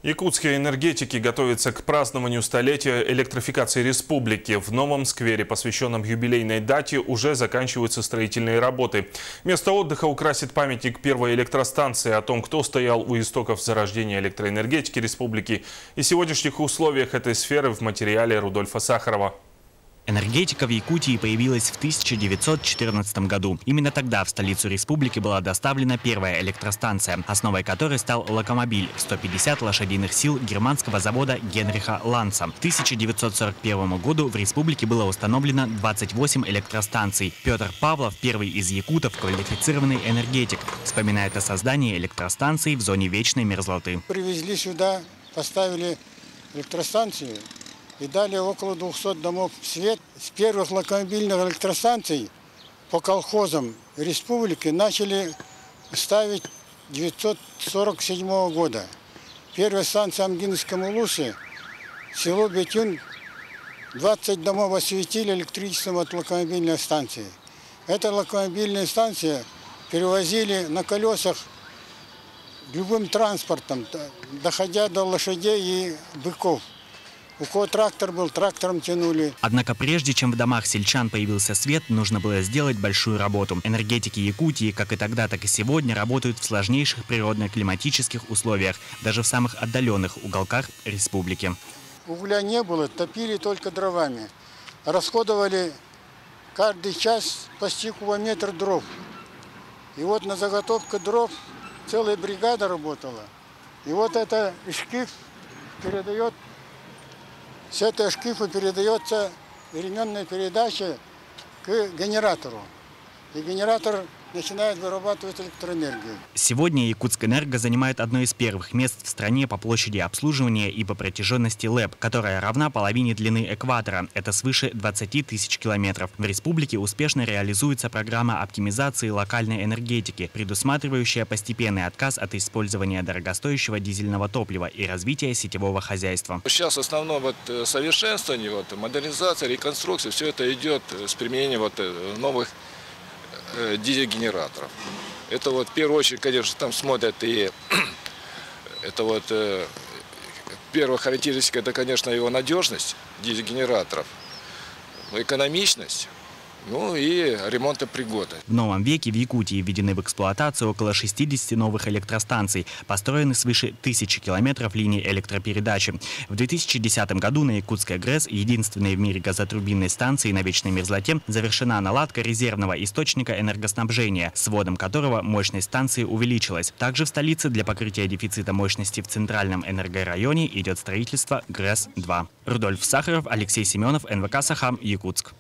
Якутские энергетики готовятся к празднованию столетия электрификации республики. В новом сквере, посвященном юбилейной дате, уже заканчиваются строительные работы. Место отдыха украсит памятник первой электростанции. О том, кто стоял у истоков зарождения электроэнергетики республики и сегодняшних условиях этой сферы, в материале Рудольфа Сахарова. Энергетика в Якутии появилась в 1914 году. Именно тогда в столицу республики была доставлена первая электростанция, основой которой стал локомобиль 150 лошадиных сил германского завода Генриха Ланца. К 1941 году в республике было установлено 28 электростанций. Петр Павлов, первый из якутов, квалифицированный энергетик, вспоминает о создании электростанций в зоне вечной мерзлоты. Привезли сюда, поставили электростанцию и дали около 200 домов в свет. С первых локомобильных электростанций по колхозам республики начали ставить 1947 года. Первая станция Амгинском Улусе, село Бетюн, 20 домов осветили электричеством от локомобильной станции. Эта локомобильная станция перевозили на колесах любым транспортом, доходя до лошадей и быков. У кого трактор был, трактором тянули. Однако прежде чем в домах сельчан появился свет, нужно было сделать большую работу. Энергетики Якутии, как и тогда, так и сегодня, работают в сложнейших природно-климатических условиях, даже в самых отдаленных уголках республики. Угля не было, топили только дровами. Расходовали каждый час почти кубометр дров. И вот на заготовку дров целая бригада работала. И вот это шкив передает. С этого шкифа передается ременная передача к генератору. И генератор начинает вырабатывать электроэнергию. Сегодня Якутскэнерго занимает одно из первых мест в стране по площади обслуживания и по протяженности ЛЭП, которая равна половине длины экватора. Это свыше 20 тысяч километров. В республике успешно реализуется программа оптимизации локальной энергетики, предусматривающая постепенный отказ от использования дорогостоящего дизельного топлива и развитие сетевого хозяйства. Сейчас основное совершенствование, модернизация, реконструкция, все это идет с применением новых дизель-генераторов. Это в первую очередь, конечно, там смотрят и это первая характеристика, это, конечно, его надежность дизель-генераторов, экономичность, ну и ремонтопригодность. В новом веке в Якутии введены в эксплуатацию около 60 новых электростанций. Построены свыше 1000 километров линий электропередачи. В 2010 году на Якутской ГРЭС, единственной в мире газотурбинной станции на вечной мерзлоте, завершена наладка резервного источника энергоснабжения, сводом которого мощность станции увеличилась. Также в столице для покрытия дефицита мощности в центральном энергорайоне идет строительство ГРЭС-2. Рудольф Сахаров, Алексей Семенов, НВК «Сахам», Якутск.